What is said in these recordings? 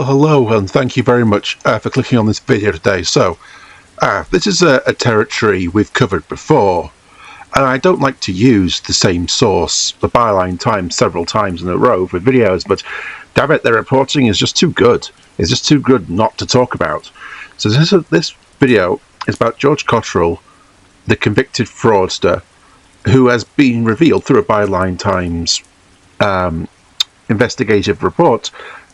hello, and thank you very much for clicking on this video today. So, this is a territory we've covered before, and I don't like to use the same source, the Byline Times, several times in a row for videos, but damn it, their reporting is just too good. It's just too good not to talk about. So this video is about George Cottrell, the convicted fraudster, who has been revealed through a Byline Times investigative report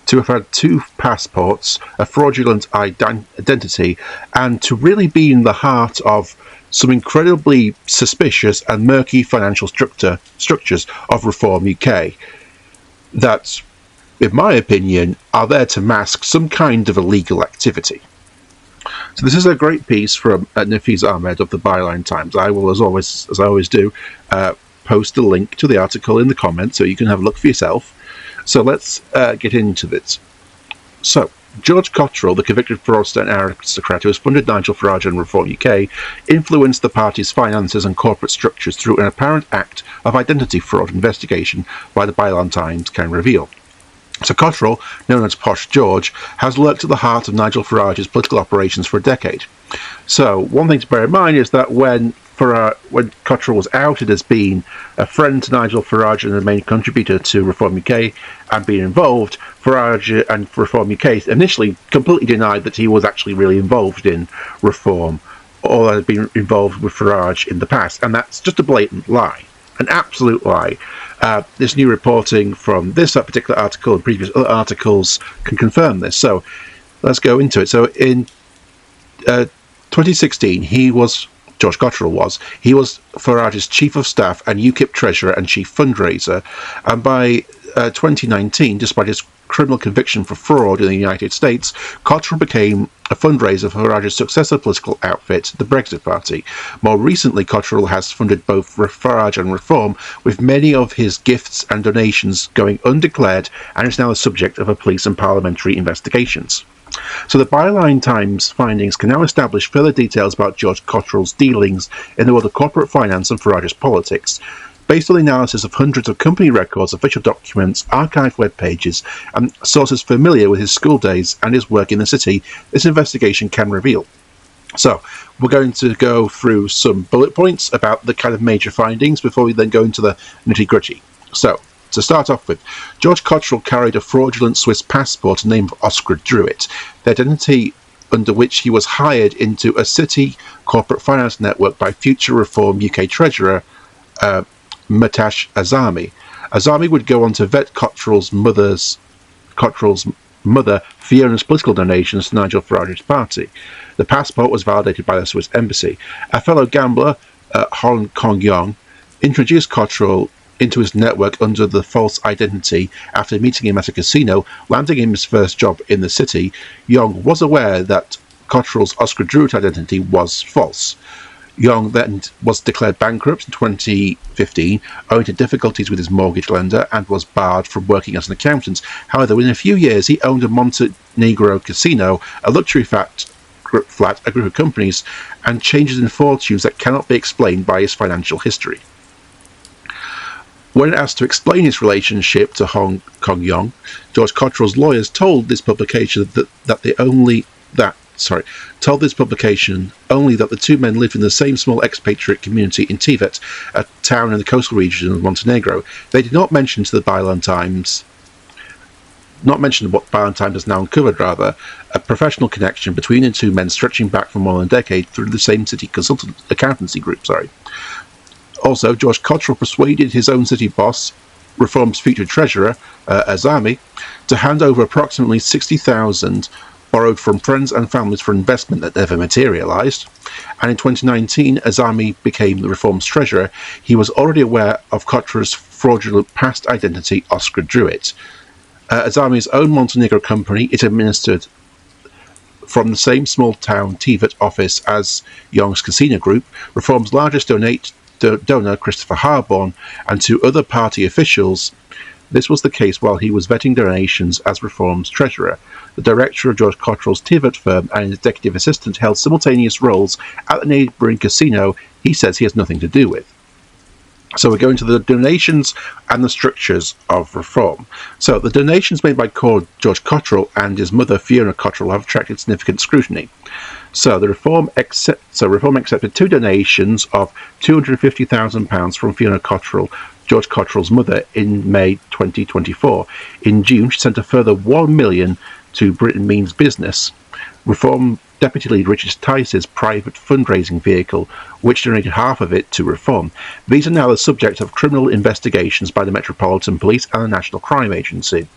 to have had 2 passports, a fraudulent identity, and to really be in the heart of some incredibly suspicious and murky financial structures of Reform UK that, in my opinion, are there to mask some kind of illegal activity. So this is a great piece from Nafis Ahmed of the Byline Times. I will, as I always do, post a link to the article in the comments so you can have a look for yourself. So let's get into this. So, George Cottrell, the convicted fraudster and aristocrat who has funded Nigel Farage and Reform UK, influenced the party's finances and corporate structures through an apparent act of identity fraud investigation by the Byline Times can reveal. So Cottrell, known as Posh George, has lurked at the heart of Nigel Farage's political operations for a decade. So, one thing to bear in mind is that when Cottrell was outed as being a friend to Nigel Farage and the main contributor to Reform UK and being involved, Farage and Reform UK initially completely denied that he was actually really involved in Reform or had been involved with Farage in the past, and that's just a blatant lie, an absolute lie. This new reporting from this particular article and previous other articles can confirm this. So let's go into it. So in 2016, George Cottrell was Farage's chief of staff and UKIP treasurer and chief fundraiser, and by 2019, despite his criminal conviction for fraud in the United States, Cottrell became a fundraiser for Farage's successor political outfit, the Brexit Party. More recently, Cottrell has funded both Farage and Reform, with many of his gifts and donations going undeclared, and is now the subject of a police and parliamentary investigations. So the Byline Times findings can now establish further details about George Cottrell's dealings in the world of corporate finance and Farage's politics. Based on the analysis of hundreds of company records, official documents, archived web pages, and sources familiar with his school days and his work in the city, this investigation can reveal. So, we're going to go through some bullet points about the kind of major findings before we then go into the nitty-gritty. So, to start off with, George Cottrell carried a fraudulent Swiss passport named Oscar Druitt, the identity under which he was hired into a city corporate finance network by future Reform UK treasurer Matash Azami. Azami would go on to vet Cottrell's mother Fiona's political donations to Nigel Farage's party. The passport was validated by the Swiss embassy. A fellow gambler, Hong Kong Yong, introduced Cottrell into his network under the false identity after meeting him at a casino, landing him his first job in the city. Yong was aware that Cottrell's Oscar Druitt identity was false. Yong then was declared bankrupt in 2015 owing to difficulties with his mortgage lender and was barred from working as an accountant. However, within a few years he owned a Montenegro casino, a luxury flat, a group of companies, and changes in fortunes that cannot be explained by his financial history. When asked to explain his relationship to Hong Kong Yong, George Cottrell's lawyers told this publication that the 2 men lived in the same small expatriate community in Tivet, a town in the coastal region of Montenegro. They did not mention to the Byline Times, what Byline Times has now uncovered, rather, a professional connection between the 2 men stretching back for more than a decade through the same city accountancy group. Also, George Cottrell persuaded his own city boss, Reform's future treasurer, Azami, to hand over approximately $60,000 borrowed from friends and families for investment that never materialised. And in 2019, Azami became the Reform's treasurer. He was already aware of Cottrell's fraudulent past identity, Oscar Druitt. Azami's own Montenegro company is administered from the same small town Tivet office as Yong's casino group. Reform's largest donor, Christopher Harborne, and 2 other party officials. This was the case while he was vetting donations as Reform's treasurer. The director of George Cottrell's Tivet firm and his executive assistant held simultaneous roles at the neighbouring casino he says he has nothing to do with. So we're going to the donations and the structures of reform. So the donations made by George Cottrell and his mother Fiona Cottrell have attracted significant scrutiny. So Reform accepted two donations of £250,000 from Fiona Cottrell, George Cottrell's mother, in May 2024. In June, she sent a further £1 million to Britain Means Business, Reform Deputy Leader Richard Tice's private fundraising vehicle, which donated half of it to Reform. These are now the subject of criminal investigations by the Metropolitan Police and the National Crime Agency,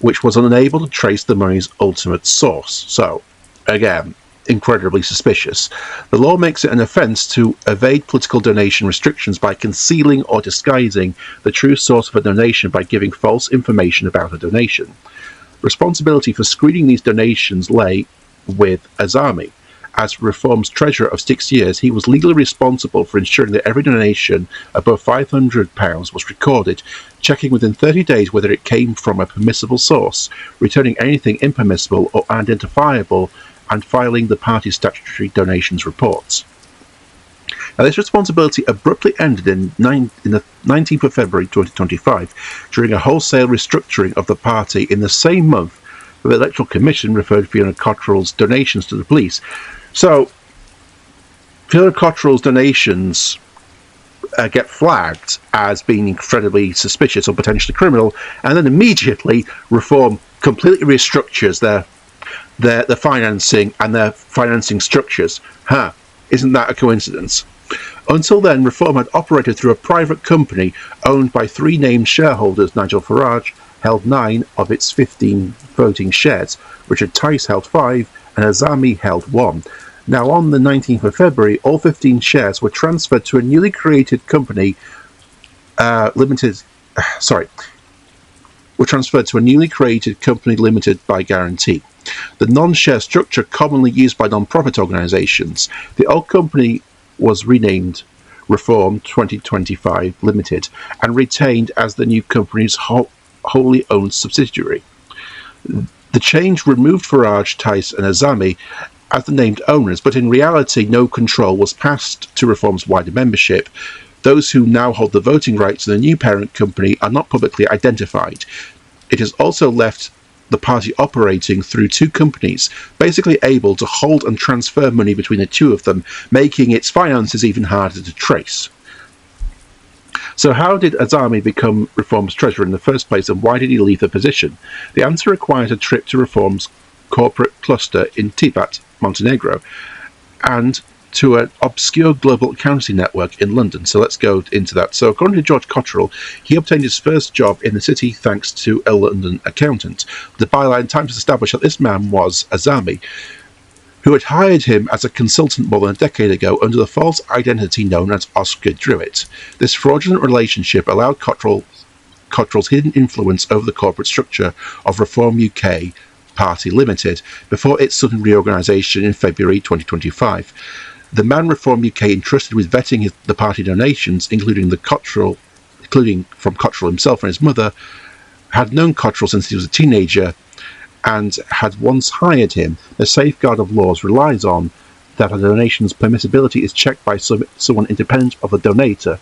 which was unable to trace the money's ultimate source. So, again, incredibly suspicious. The law makes it an offence to evade political donation restrictions by concealing or disguising the true source of a donation by giving false information about a donation. Responsibility for screening these donations lay with Azami. As Reform's treasurer of 6 years, he was legally responsible for ensuring that every donation above £500 was recorded, checking within 30 days whether it came from a permissible source, returning anything impermissible or unidentifiable, and filing the party's statutory donations reports. Now, this responsibility abruptly ended in the 19th of February 2025 during a wholesale restructuring of the party in the same month that the Electoral Commission referred Fiona Cottrell's donations to the police. So, Fiona Cottrell's donations get flagged as being incredibly suspicious or potentially criminal, and then immediately Reform completely restructures their financing and their financing structures. Isn't that a coincidence? Until then, Reform had operated through a private company owned by three named shareholders. Nigel Farage held 9 of its 15 voting shares, Richard Tice held 5, and Azami held 1. Now, on the 19th of February, all 15 shares were transferred to a newly created company limited by guarantee. The non-share structure commonly used by non-profit organisations. The old company was renamed Reform 2025 Limited and retained as the new company's wholly owned subsidiary. The change removed Farage, Tice and Azami as the named owners, but in reality no control was passed to Reform's wider membership. Those who now hold the voting rights in the new parent company are not publicly identified. It has also left the party operating through two companies, basically able to hold and transfer money between the two of them, making its finances even harder to trace. So how did Azami become Reform's treasurer in the first place, and why did he leave the position? The answer requires a trip to Reform's corporate cluster in Tibat, Montenegro, and to an obscure global accounting network in London. So let's go into that. So according to George Cottrell, he obtained his first job in the city thanks to a London accountant. The byline Times established that this man was Azami, who had hired him as a consultant more than a decade ago under the false identity known as Oscar Druitt. This fraudulent relationship allowed Cottrell's hidden influence over the corporate structure of Reform UK Party Limited before its sudden reorganisation in February 2025. The man Reform UK entrusted with vetting the party donations, including from Cottrell himself and his mother, had known Cottrell since he was a teenager and had once hired him. The safeguard of laws relies on that a donation's permissibility is checked by someone independent of the donor.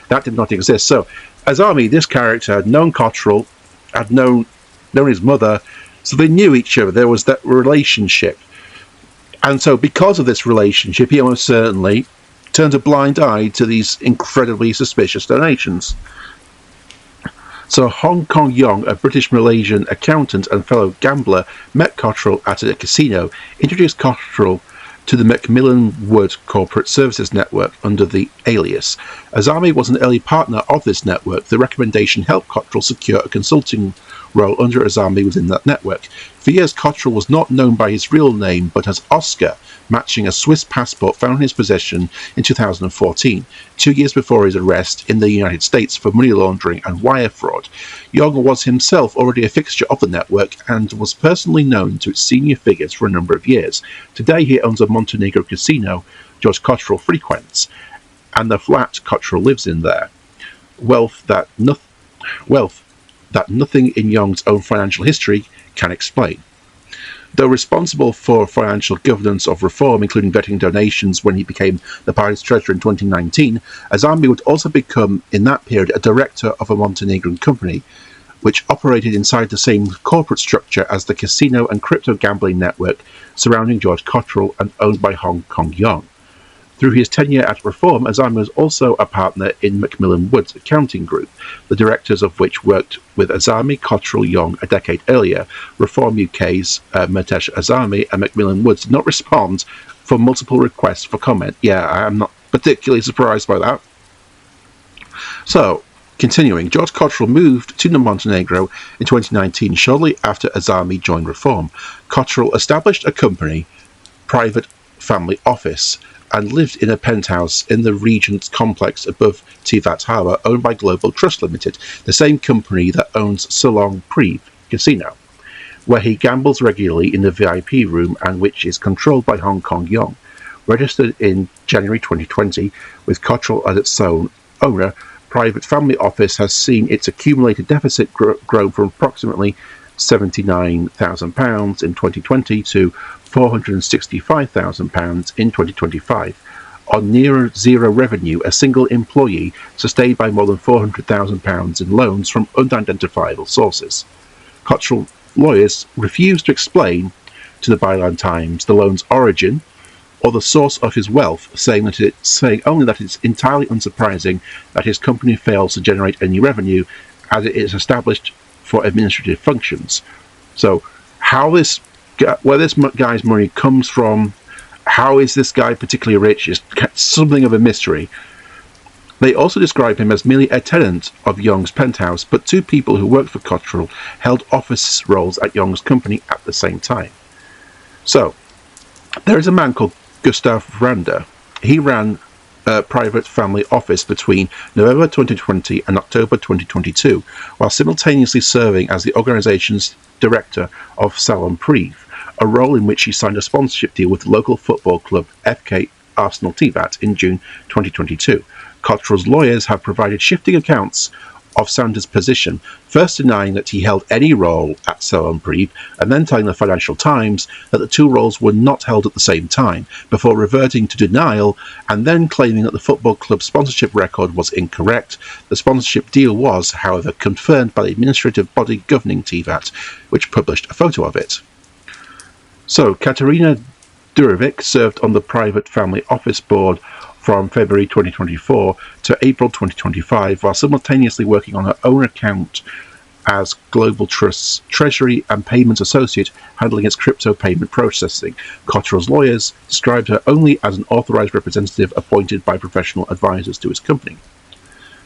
That did not exist. So, Azami, this character, had known Cottrell, had known his mother, so they knew each other. There was that relationship. And so because of this relationship, he almost certainly turned a blind eye to these incredibly suspicious donations. So Hong Kong Yong, a British-Malaysian accountant and fellow gambler, met Cottrell at a casino, introduced Cottrell to the Macmillan Wood Corporate Services Network under the alias. Azami was an early partner of this network. The recommendation helped Cottrell secure a consulting role under Azami within that network. For years, Cottrell was not known by his real name, but as Oscar, matching a Swiss passport found in his possession in 2014, 2 years before his arrest in the United States for money laundering and wire fraud. Young was himself already a fixture of the network and was personally known to its senior figures for a number of years. Today, he owns a Montenegro casino George Cottrell frequents, and the flat Cottrell lives in there. Wealth that nothing in Young's own financial history can explain. Though responsible for financial governance of reform, including vetting donations when he became the party's treasurer in 2019, Azami would also become, in that period, a director of a Montenegrin company, which operated inside the same corporate structure as the casino and crypto gambling network surrounding George Cottrell and owned by Hong Kong Young. Through his tenure at Reform, Azami was also a partner in Macmillan Wood's accounting group, the directors of which worked with Azami, Cottrell, Young a decade earlier. Reform UK's Murtesh Azami and Macmillan Woods did not respond for multiple requests for comment. Yeah, I'm not particularly surprised by that. So, continuing, George Cottrell moved to Montenegro in 2019, shortly after Azami joined Reform. Cottrell established a company, Private Family Office, and lived in a penthouse in the Regent's complex above Tivat Harbour, owned by Global Trust Limited, the same company that owns Salon Prive Casino, where he gambles regularly in the VIP room and which is controlled by Hong Kong Young. Registered in January 2020, with Cottrell as its own owner, Private Family Office has seen its accumulated deficit grow from approximately £79,000 in 2020 to £465,000 in 2025. On near zero revenue, a single employee sustained by more than £400,000 in loans from unidentifiable sources. Cottrell lawyers refused to explain to the Byline Times the loan's origin or the source of his wealth, saying only that it's entirely unsurprising that his company fails to generate any revenue, as it is established for administrative functions. So, where this guy's money comes from, how is this guy particularly rich, is something of a mystery. They also describe him as merely a tenant of Young's penthouse, but two people who worked for Cottrell held office roles at Young's company at the same time. So, there is a man called Gustav Randa. He ran a Private Family Office between November 2020 and October 2022, while simultaneously serving as the organisation's director of Salon Prive, a role in which he signed a sponsorship deal with the local football club FK Arsenal Tivat in June 2022. Cottrell's lawyers have provided shifting accounts of Sanders' position, first denying that he held any role at Salon Prive, and then telling the Financial Times that the two roles were not held at the same time, before reverting to denial and then claiming that the football club's sponsorship record was incorrect. The sponsorship deal was, however, confirmed by the administrative body governing Tivat, which published a photo of it. So, Katerina Durovic served on the Private Family Office Board from February 2024 to April 2025, while simultaneously working on her own account as Global Trust's Treasury and Payments Associate, handling its crypto payment processing. Cottrell's lawyers described her only as an authorised representative appointed by professional advisors to his company.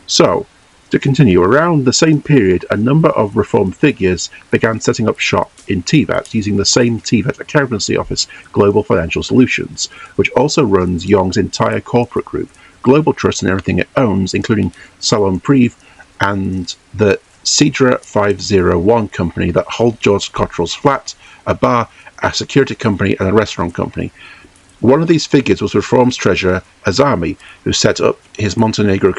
So, to continue, around the same period, a number of Reform figures began setting up shop in Tivat, using the same Tivat accountancy office, Global Financial Solutions, which also runs Young's entire corporate group, Global Trust and everything it owns, including Salon Prive and the Cedra 501 company that holds George Cottrell's flat, a bar, a security company, and a restaurant company. One of these figures was Reform's treasurer, Azami, who set up his Montenegro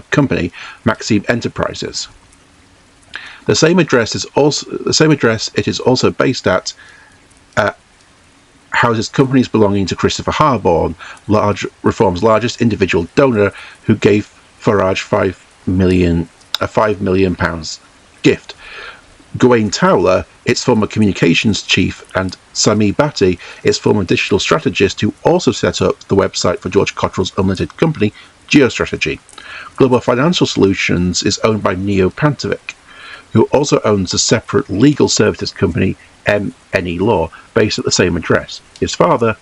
company, Maxim Enterprises. The same address it is also based at houses companies belonging to Christopher Harborne, Reform's largest individual donor, who gave Farage £5 million gift. Gawain Towler, its former communications chief, and Sami Bhatti, its former digital strategist, who also set up the website for George Cottrell's unlimited company, GeoStrategy. Global Financial Solutions is owned by Neo Pantovic, who also owns a separate legal services company, MNE Law, based at the same address. His father,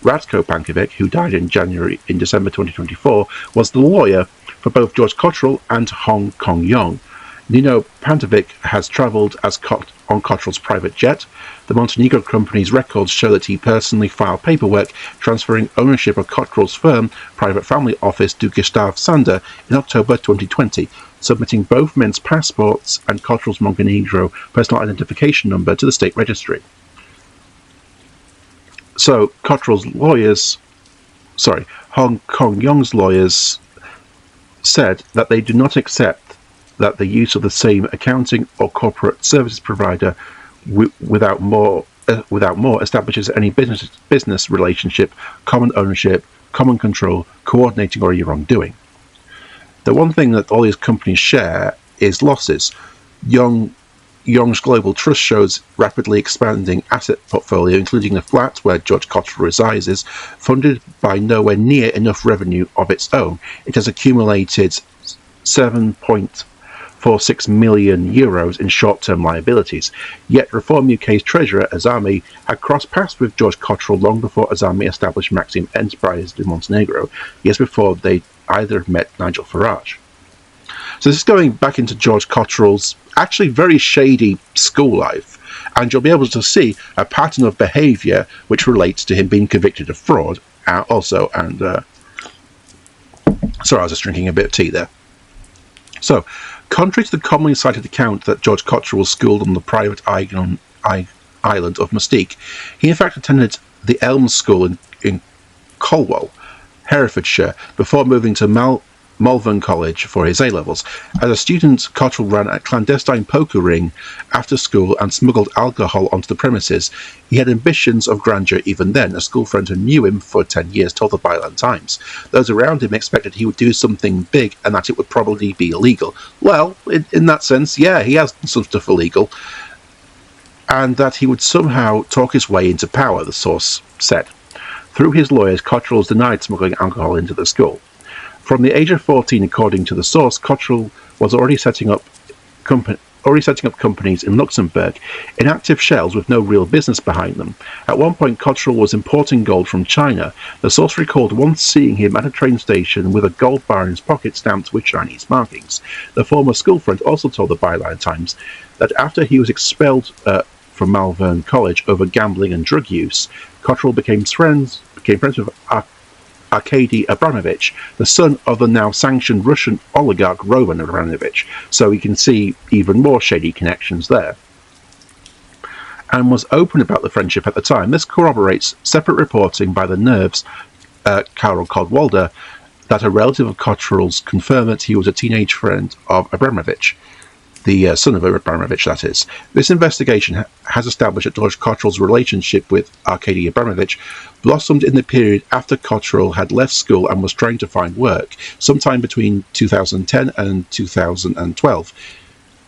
Radko Pankovic, who died in December 2024, was the lawyer for both George Cottrell and Hong Kong Young. Nino Pantovic has travelled on Cottrell's private jet. The Montenegro company's records show that he personally filed paperwork transferring ownership of Cottrell's firm, Private Family Office, to Gustav Sander in October 2020, submitting both men's passports and Cottrell's Montenegro personal identification number to the state registry. So, Hong Kong Young's lawyers said that they do not accept that the use of the same accounting or corporate services provider without more establishes any business relationship, common ownership, common control, coordinating, or even wrongdoing. The one thing that all these companies share is losses. Young's Global Trust shows rapidly expanding asset portfolio, including the flat where George Cottrell resides, is funded by nowhere near enough revenue of its own. It has accumulated €7.46 million in short-term liabilities. Yet Reform UK's treasurer, Azami, had crossed paths with George Cottrell long before Azami established Maxim Enterprises in Montenegro, years before they either met Nigel Farage. So this is going back into George Cottrell's actually very shady school life, and you'll be able to see a pattern of behaviour which relates to him being convicted of fraud also. And sorry, I was just drinking a bit of tea there. So, contrary to the commonly cited account that George Cottrell was schooled on the private island of Mystique, he in fact attended the Elms School in Colwell, Herefordshire, before moving to Malvern College for his A-levels. As a student, Cottrell ran a clandestine poker ring after school and smuggled alcohol onto the premises. He had ambitions of grandeur even then. A school friend who knew him for 10 years told the Byline Times. Those around him expected he would do something big and that it would probably be illegal. Well, in that sense, yeah, he has done some stuff illegal. And that he would somehow talk his way into power, the source said. Through his lawyers, Cottrell was denied smuggling alcohol into the school. From the age of 14, according to the source, Cottrell was already setting up companies in Luxembourg, inactive shells with no real business behind them. At one point, Cottrell was importing gold from China. The source recalled once seeing him at a train station with a gold bar in his pocket stamped with Chinese markings. The former school friend also told the Byline Times that after he was expelled from Malvern College over gambling and drug use, Cottrell became friends with Arkady Abramovich, the son of the now sanctioned Russian oligarch Roman Abramovich, so we can see even more shady connections there. And was open about the friendship at the time. This corroborates separate reporting by the Nerves, Carol Codwalder, that a relative of Cottrell's confirmed that he was a teenage friend of Abramovich, the son of Abramovich, that is. This investigation has established that George Cottrell's relationship with Arkady Abramovich blossomed in the period after Cottrell had left school and was trying to find work, sometime between 2010 and 2012.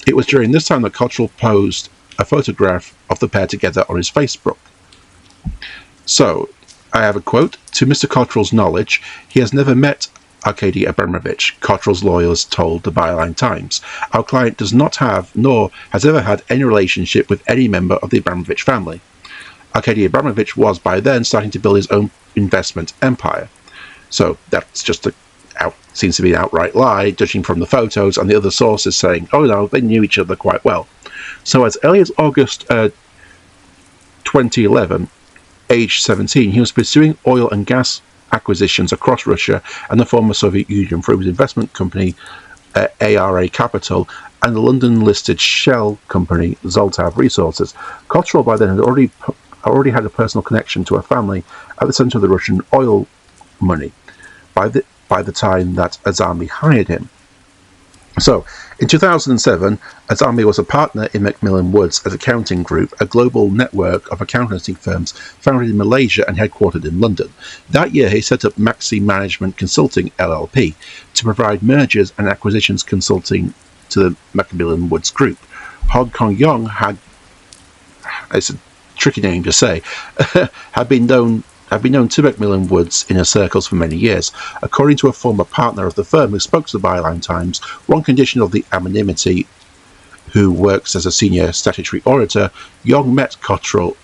It was during this time that Cottrell posed a photograph of the pair together on his Facebook. So, I have a quote. To Mr. Cottrell's knowledge, he has never met Arkady Abramovich, Cottrell's lawyers told the Byline Times. Our client does not have, nor has ever had, any relationship with any member of the Abramovich family. Arkady Abramovich was by then starting to build his own investment empire. So that's just seems to be an outright lie, judging from the photos and the other sources saying, oh no, they knew each other quite well. So as early as August 2011, aged 17, he was pursuing oil and gas acquisitions across Russia and the former Soviet Union through his investment company ARA Capital and the London-listed Shell company Zoltav Resources. Cottrell by then had already had a personal connection to a family at the centre of the Russian oil money by the time that Azami hired him. So, in 2007, Azami was a partner in Macmillan Woods Accounting Group, a global network of accountancy firms founded in Malaysia and headquartered in London. That year, he set up Maxi Management Consulting LLP to provide mergers and acquisitions consulting to the Macmillan Woods Group. Hong Kong Yong had, it's a tricky name to say, had been known to Macmillan Woods inner circles for many years. According to a former partner of the firm who spoke to the Byline Times, one condition of the anonymity, who works as a senior statutory auditor, Young met Cottrell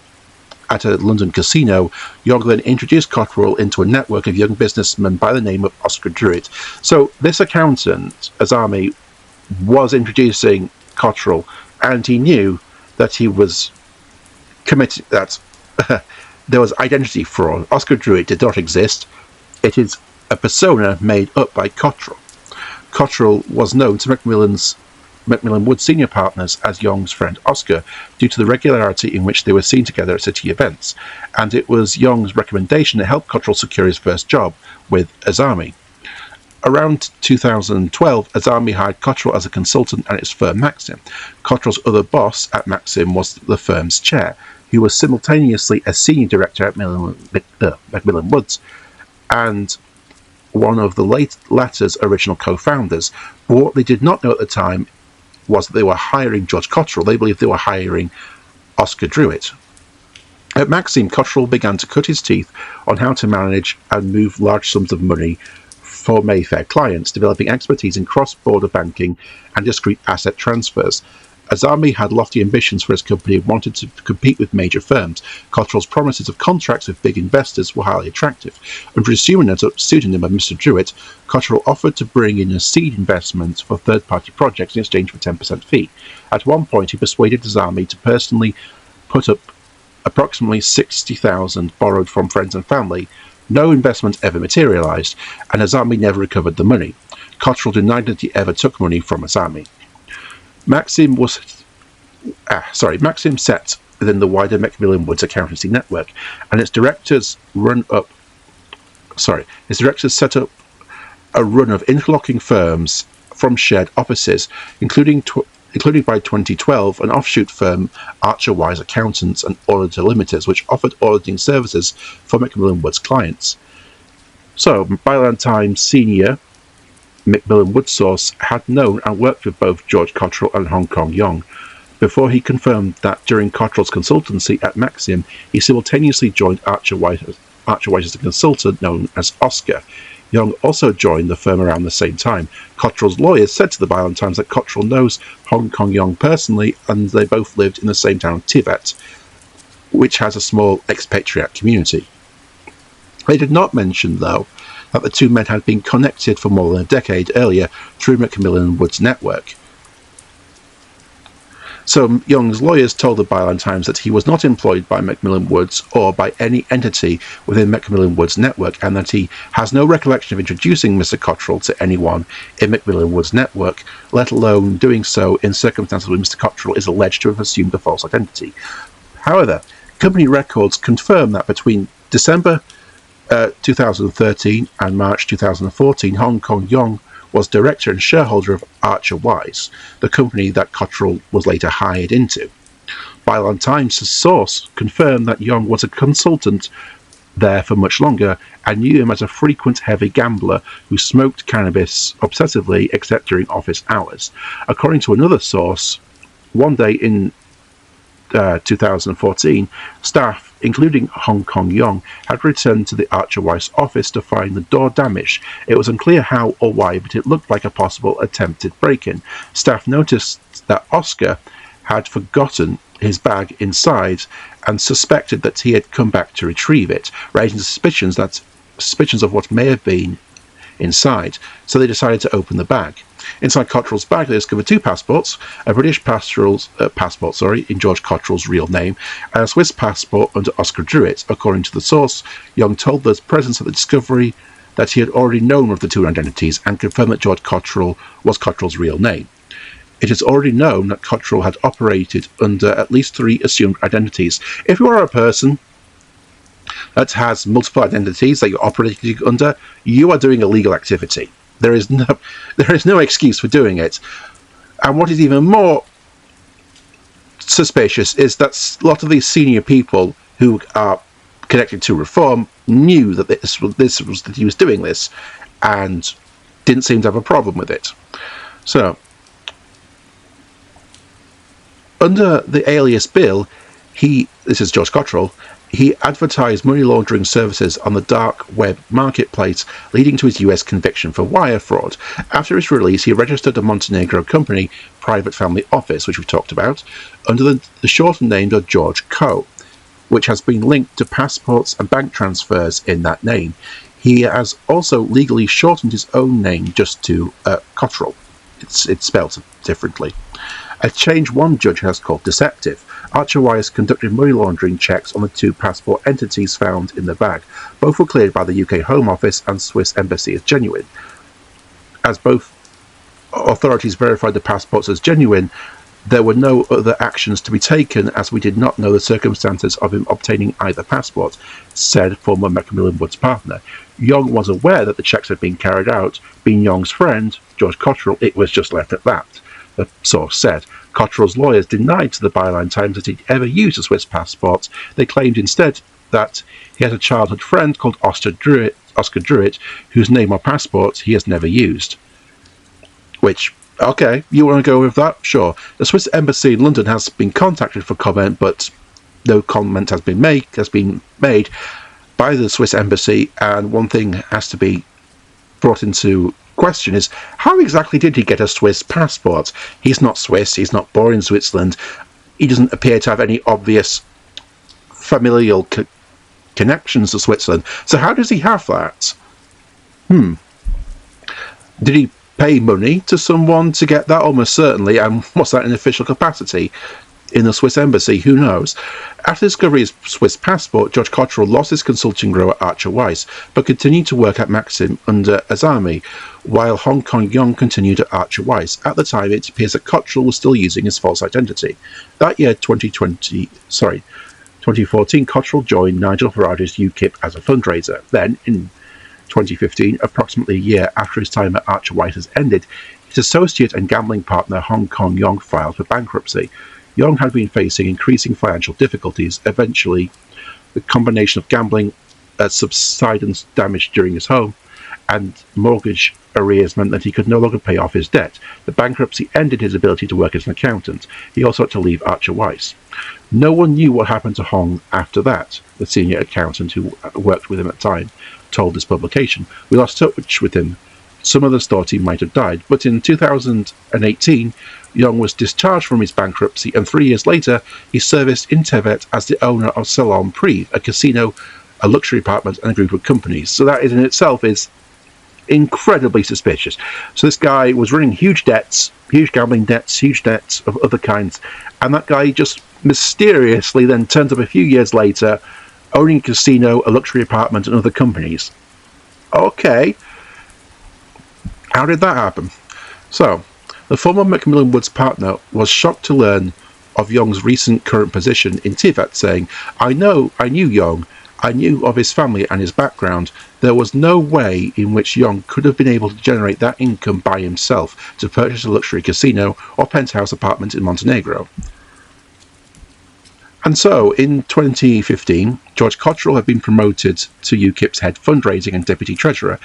at a London casino. Young then introduced Cottrell into a network of young businessmen by the name of Oscar Druitt. So this accountant, Azami, was introducing Cottrell, and he knew that he was committed, that there was identity fraud. Oscar Druitt did not exist. It is a persona made up by Cottrell. Cottrell was known to Macmillan Woods senior partners as Young's friend Oscar due to the regularity in which they were seen together at city events, and it was Young's recommendation that helped Cottrell secure his first job with Azami. Around 2012, Azami hired Cottrell as a consultant at its firm Maxim. Cottrell's other boss at Maxim was the firm's chair, who was simultaneously a senior director at Macmillan Woods and one of the latter's original co-founders. But what they did not know at the time was that they were hiring George Cottrell. They believed they were hiring Oscar Druitt. At Maxim, Cottrell began to cut his teeth on how to manage and move large sums of money for Mayfair clients, developing expertise in cross-border banking and discrete asset transfers. Azami had lofty ambitions for his company and wanted to compete with major firms. Cottrell's promises of contracts with big investors were highly attractive. Under his pseudonym of Mr. Druitt, Cottrell offered to bring in a seed investment for third-party projects in exchange for a 10% fee. At one point, he persuaded Azami to personally put up approximately $60,000 borrowed from friends and family. No investment ever materialized, and Azami never recovered the money. Cottrell denied that he ever took money from Azami. Maxim sat within the wider Macmillan Woods accountancy network, and its directors set up a run of interlocking firms from shared offices, including by 2012 an offshoot firm, Archer Wise Accountants and Auditor Limiters, which offered auditing services for Macmillan Woods clients. So, Byland Times senior Macmillan Woods source had known and worked with both George Cottrell and Hong Kong Yong. Before he confirmed that during Cottrell's consultancy at Maxim, he simultaneously joined Archer Wise as a consultant known as Oscar. Yong also joined the firm around the same time. Cottrell's lawyers said to the Byland Times that Cottrell knows Hong Kong Yong personally, and they both lived in the same town, Tibet, which has a small expatriate community. They did not mention, though, that the two men had been connected for more than a decade earlier through Macmillan Woods' network. So Young's lawyers told the Byland Times that he was not employed by Macmillan Woods or by any entity within Macmillan Woods' network, and that he has no recollection of introducing Mr. Cottrell to anyone in Macmillan Woods' network, let alone doing so in circumstances where Mr. Cottrell is alleged to have assumed a false identity. However, company records confirm that between December 2013 and March 2014, Hong Kong Yong was director and shareholder of Archer Wise, the company that Cottrell was later hired into. Byland Times' source confirmed that Yong was a consultant there for much longer and knew him as a frequent heavy gambler who smoked cannabis obsessively except during office hours. According to another source, one day in 2014, staff, including Hong Kong Yong, had returned to the Archer Wise office to find the door damaged. It was unclear how or why, but it looked like a possible attempted break-in. Staff noticed that Oscar had forgotten his bag inside and suspected that he had come back to retrieve it, raising suspicions of what may have been inside, so they decided to open the bag. Inside Cottrell's bag, they discovered two passports, a British passport in George Cottrell's real name, and a Swiss passport under Oscar Druitt. According to the source, Young told the presence of the discovery that he had already known of the two identities and confirmed that George Cottrell was Cottrell's real name. It is already known that Cottrell had operated under at least 3 assumed identities. If you are a person that has multiple identities that you're operating under, you are doing illegal activity. There is no excuse for doing it. And what is even more suspicious is that a lot of these senior people who are connected to Reform knew that that he was doing this and didn't seem to have a problem with it. So, under the alias Bill, this is George Cottrell, he advertised money laundering services on the dark web marketplace, leading to his US conviction for wire fraud. After his release, he registered a Montenegro company, Private Family Office, which we've talked about, under the shortened name of George Co., which has been linked to passports and bank transfers in that name. He has also legally shortened his own name just to Cottrell. It's spelled differently. A change one judge has called deceptive. Archer Wise conducted money laundering checks on the 2 passport entities found in the bag. Both were cleared by the UK Home Office and Swiss Embassy as genuine. As both authorities verified the passports as genuine, There were no other actions to be taken as we did not know the circumstances of him obtaining either passport, said former Macmillan Woods partner. Young was aware that the checks had been carried out. Being Young's friend, George Cottrell, it was just left at that, the source said. Cottrell's lawyers denied to the Byline Times that he'd ever used a Swiss passport. They claimed instead that he has a childhood friend called Oscar Druitt, whose name or passport he has never used. Which, okay, you want to go with that? Sure. The Swiss embassy in London has been contacted for comment, but no comment has been made by the Swiss embassy, and one thing has to be brought into question is, how exactly did he get a Swiss passport? He's not Swiss, he's not born in Switzerland, he doesn't appear to have any obvious familial connections to Switzerland, so how does he have that? Did he pay money to someone to get that? Almost certainly. And what's that in official capacity? In the Swiss embassy? Who knows? After discovering his Swiss passport, George Cottrell lost his consulting role at Archer Weiss, but continued to work at Maxim under Azami, while Hong Kong Young continued at Archer Weiss. At the time, it appears that Cottrell was still using his false identity. That year, 2014, Cottrell joined Nigel Farage's UKIP as a fundraiser. Then, in 2015, approximately a year after his time at Archer Weiss has ended, his associate and gambling partner Hong Kong Young filed for bankruptcy. Young had been facing increasing financial difficulties. Eventually, the combination of gambling, subsidence damage during his home, and mortgage arrears meant that he could no longer pay off his debt. The bankruptcy ended his ability to work as an accountant. He also had to leave Archer Weiss. No one knew what happened to Hong after that, the senior accountant who worked with him at the time told this publication. We lost touch with him. Some others thought he might have died, but in 2018, Young was discharged from his bankruptcy, and 3 years later, he serviced in Tevet as the owner of Salon Prive, a casino, a luxury apartment, and a group of companies. So that in itself is incredibly suspicious. So this guy was running huge debts, huge gambling debts, huge debts of other kinds, and that guy just mysteriously then turned up a few years later, owning a casino, a luxury apartment, and other companies. Okay. How did that happen? So, the former Macmillan Woods partner was shocked to learn of Young's recent current position in Tevet, saying, I knew Young, I knew of his family and his background. There was no way in which Young could have been able to generate that income by himself to purchase a luxury casino or penthouse apartment in Montenegro. And so, in 2015, George Cottrell had been promoted to UKIP's head fundraising and deputy treasurer.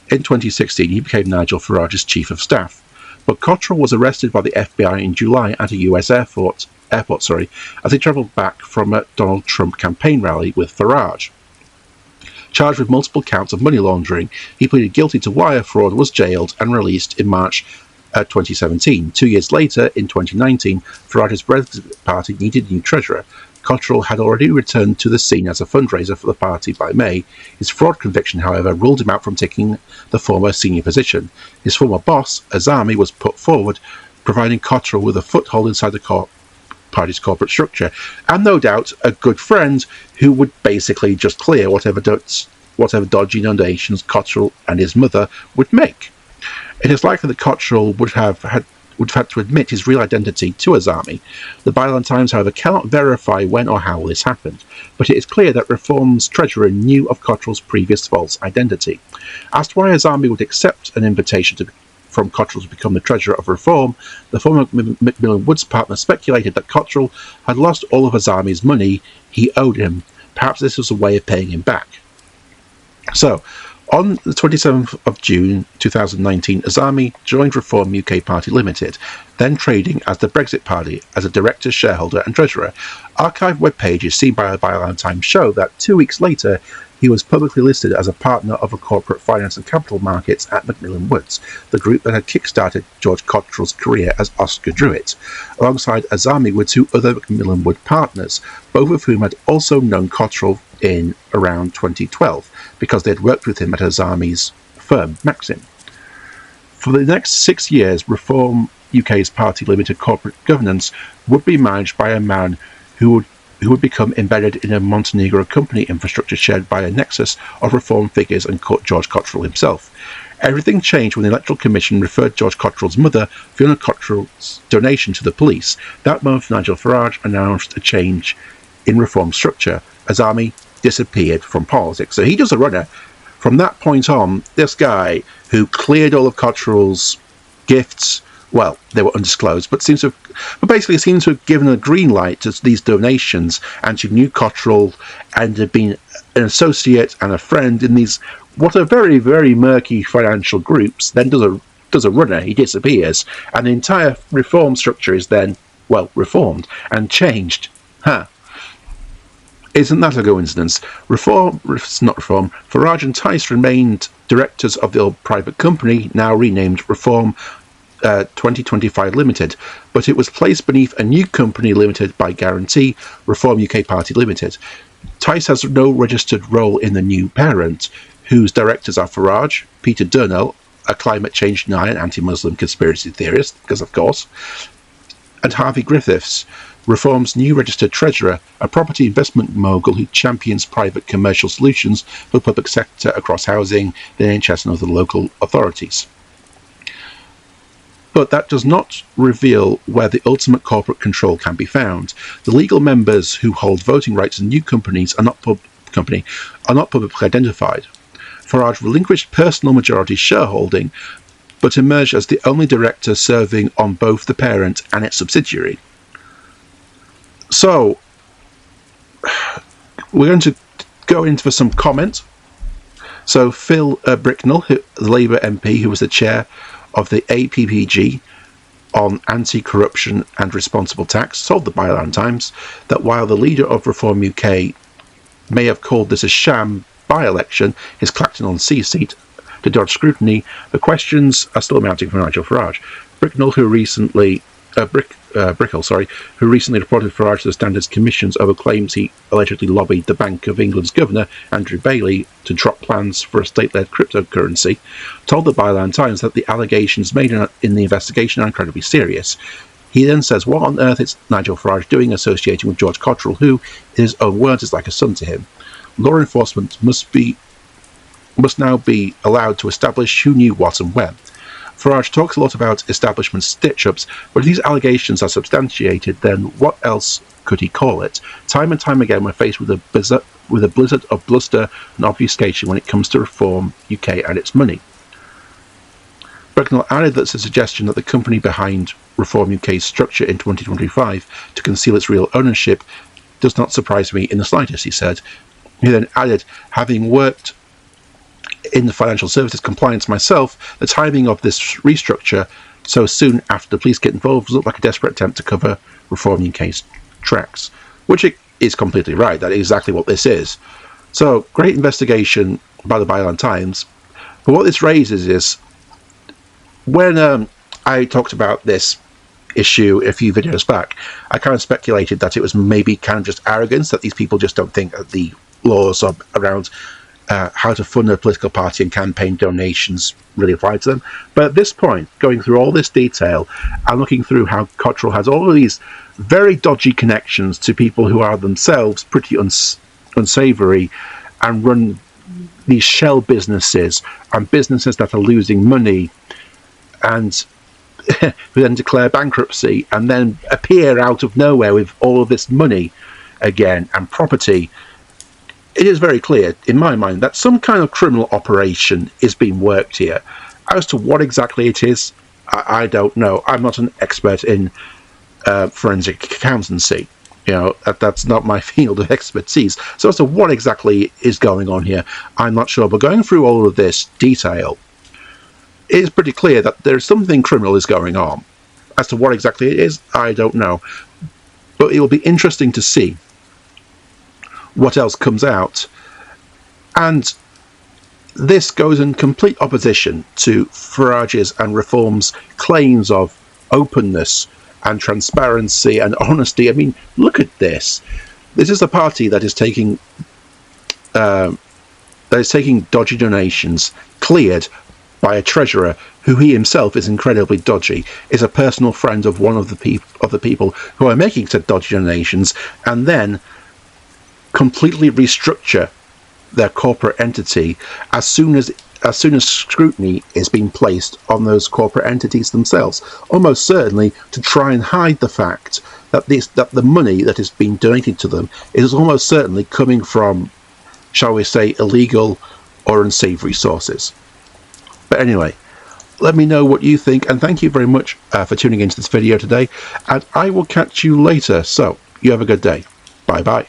In 2016, he became Nigel Farage's chief of staff. But Cottrell was arrested by the FBI in July at a US airport, as he travelled back from a Donald Trump campaign rally with Farage. Charged with multiple counts of money laundering, he pleaded guilty to wire fraud, was jailed and released in March 2017. 2 years later, in 2019, Farage's Brexit party needed a new treasurer. Cottrell had already returned to the scene as a fundraiser for the party by May. His fraud conviction, however, ruled him out from taking the former senior position. His former boss, Azami, was put forward, providing Cottrell with a foothold inside the party's corporate structure, and no doubt a good friend who would basically just clear whatever dodgy donations Cottrell and his mother would make. It is likely that Cottrell would have had to admit his real identity to Azami. The Byline Times, however, cannot verify when or how this happened, but it is clear that Reform's treasurer knew of Cottrell's previous false identity. Asked why Azami would accept an invitation from Cottrell to become the treasurer of Reform, the former Macmillan Woods partner speculated that Cottrell had lost all of Azami's money he owed him. Perhaps this was a way of paying him back. So, on the 27th of June 2019, Azami joined Reform UK Party Limited, then trading as the Brexit Party as a director, shareholder and treasurer. Archived web pages seen by the Byline Times show that 2 weeks later he was publicly listed as a partner of a corporate finance and capital markets at Macmillan Woods, the group that had kick-started George Cottrell's career as Oscar Druitt, alongside Azami with two other Macmillan Wood partners, both of whom had also known Cottrell in around 2012, because they had worked with him at Azami's firm, Maxim. For the next 6 years, Reform UK's Party Limited corporate governance would be managed by a man who would become embedded in a Montenegro company infrastructure shared by a nexus of Reform figures and George Cottrell himself. Everything changed when the Electoral Commission referred George Cottrell's mother, Fiona Cottrell's donation to the police. That month, Nigel Farage announced a change in reform structure as Army disappeared from politics. So he does a runner. From that point on, this guy who cleared all of Cottrell's gifts, well, they were undisclosed, but basically seems to have given a green light to these donations, and she knew Cottrell and had been an associate and a friend in these what are very, very murky financial groups. Then does a runner, he disappears, and the entire reform structure is then, well, reformed and changed. Isn't that a coincidence? Farage and Tice remained directors of the old private company, now renamed Reform 2025 Limited, but it was placed beneath a new company limited by guarantee, Reform UK Party Limited. Tice has no registered role in the new parent, whose directors are Farage, Peter Durnell, a climate change denier and anti-Muslim conspiracy theorist, because of course, and Harvey Griffiths, Reform's new registered treasurer, a property investment mogul who champions private commercial solutions for the public sector across housing, the NHS and other local authorities. But that does not reveal where the ultimate corporate control can be found. The legal members who hold voting rights in new companies are not publicly identified. Farage relinquished personal majority shareholding, but emerged as the only director serving on both the parent and its subsidiary. So, we're going to go in for some comment. So, Phil Bricknell, the Labour MP, who was the chair of the APPG on anti-corruption and responsible tax, told the Byline Times that while the leader of Reform UK may have called this a sham by-election, his Clacton-on-Sea seat, to dodge scrutiny, the questions are still mounting for Nigel Farage. Bricknell, who recently reported Farage to the Standards Commissions over claims he allegedly lobbied the Bank of England's governor, Andrew Bailey, to drop plans for a state-led cryptocurrency, told the Byline Times that the allegations made in the investigation are incredibly serious. He then says, what on earth is Nigel Farage doing associating with George Cottrell, who, in his own words, is like a son to him? Law enforcement must now be allowed to establish who knew what and when. Farage talks a lot about establishment stitch-ups, but if these allegations are substantiated, then what else could he call it? Time and time again, we're faced with a blizzard of bluster and obfuscation when it comes to Reform UK and its money. Bricknell added that the suggestion that the company behind Reform UK's structure in 2025 to conceal its real ownership does not surprise me in the slightest, he said. He then added, having worked in the financial services compliance myself, the timing of this restructure so soon after the police get involved looked like a desperate attempt to cover Reform UK's tracks, which it is completely right. That is exactly what this is. So, great investigation by the Byline Times. But what this raises is, when I talked about this issue a few videos back, I kind of speculated that it was maybe kind of just arrogance, that these people just don't think that the laws are around how to fund a political party and campaign donations really apply to them. But at this point, going through all this detail and looking through how Cottrell has all of these very dodgy connections to people who are themselves pretty unsavoury and run these shell businesses and businesses that are losing money and who then declare bankruptcy and then appear out of nowhere with all of this money again and property, it is very clear, in my mind, that some kind of criminal operation is being worked here. As to what exactly it is, I don't know. I'm not an expert in forensic accountancy. You know, that's not my field of expertise. So as to what exactly is going on here, I'm not sure. But going through all of this detail, it is pretty clear that there's something criminal is going on. As to what exactly it is, I don't know. But it will be interesting to see what else comes out. And this goes in complete opposition to Farage's and Reform's claims of openness and transparency and honesty. I mean, look at this. This is a party that is taking dodgy donations cleared by a treasurer who he himself is incredibly dodgy, is a personal friend of one of the people who are making said dodgy donations, and then completely restructure their corporate entity as soon as as soon as scrutiny is being placed on those corporate entities themselves, almost certainly to try and hide the fact that the money that is being donated to them is almost certainly coming from, shall we say, illegal or unsavoury sources. But anyway, let me know what you think, and thank you very much for tuning into this video today, and I will catch you later. So, you have a good day. Bye bye.